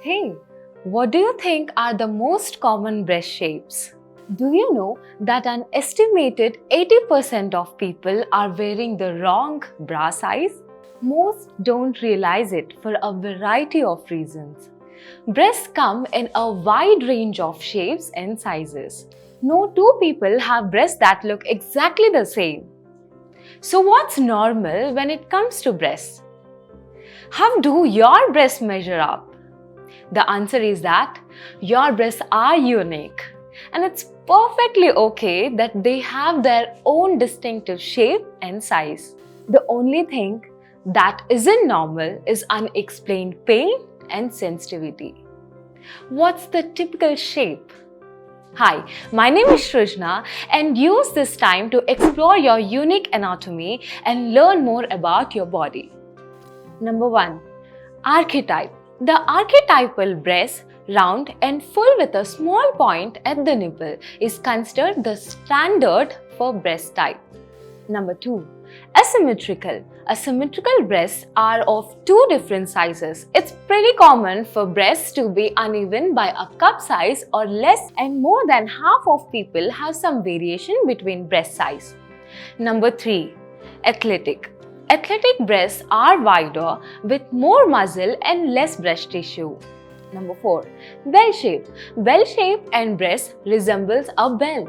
Hey, what do you think are the most common breast shapes? Do you know that an estimated 80% of people are wearing the wrong bra size? Most don't realize it for a variety of reasons. Breasts come in a wide range of shapes and sizes. No two people have breasts that look exactly the same. So what's normal when it comes to breasts? How do your breasts measure up? The answer is that your breasts are unique, and it's perfectly okay that they have their own distinctive shape and size. The only thing that isn't normal is unexplained pain and sensitivity. What's the typical shape? Hi, my name is Shrujna, and use this time to explore your unique anatomy and learn more about your body. Number 1. Archetype. The archetypal breast, round and full with a small point at the nipple, is considered the standard for breast type. Number 2. Asymmetrical. Asymmetrical breasts are of two different sizes. It's pretty common for breasts to be uneven by a cup size or less, and more than half of people have some variation between breast size. Number 3. Athletic. Athletic breasts are wider with more muscle and less breast tissue. Number 4. Bell shape. Bell shape and breast resembles a bell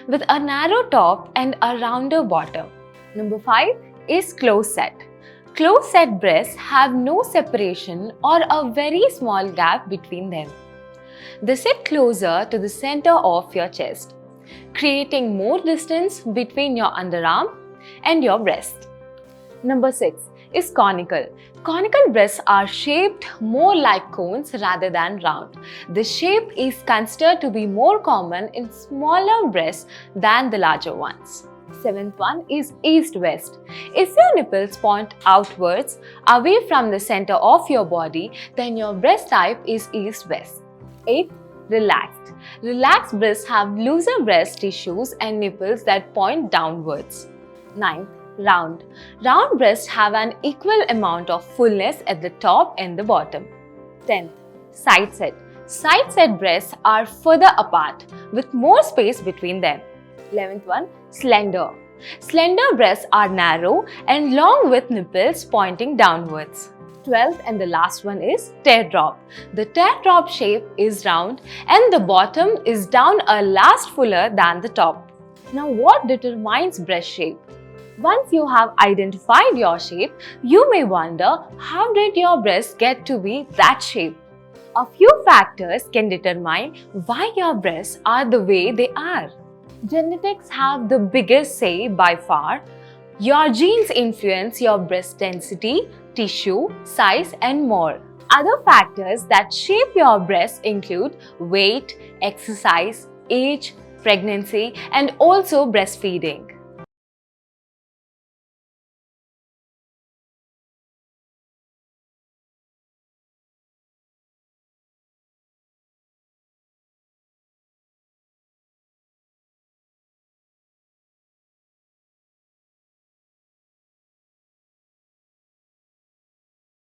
with a narrow top and a rounder bottom. Number 5 is close set. Close set breasts have no separation or a very small gap between them. They sit closer to the center of your chest, creating more distance between your underarm and your breast. Number 6 is conical. Conical breasts are shaped more like cones rather than round. This shape is considered to be more common in smaller breasts than the larger ones. 7th one is east-west. If your nipples point outwards, away from the center of your body, then your breast type is east-west. 8th, relaxed. Relaxed breasts have looser breast tissues and nipples that point downwards. 9th, round. Round breasts have an equal amount of fullness at the top and the bottom. 10th, side set. Side set breasts are further apart with more space between them. 11th one, slender. Slender breasts are narrow and long with nipples pointing downwards. 12th and the last one is teardrop. The teardrop shape is round and the bottom is down a last fuller than the top. Now what determines breast shape? Once you have identified your shape, you may wonder, how did your breasts get to be that shape? A few factors can determine why your breasts are the way they are. Genetics have the biggest say by far. Your genes influence your breast density, tissue, size, and more. Other factors that shape your breasts include weight, exercise, age, pregnancy, and also breastfeeding.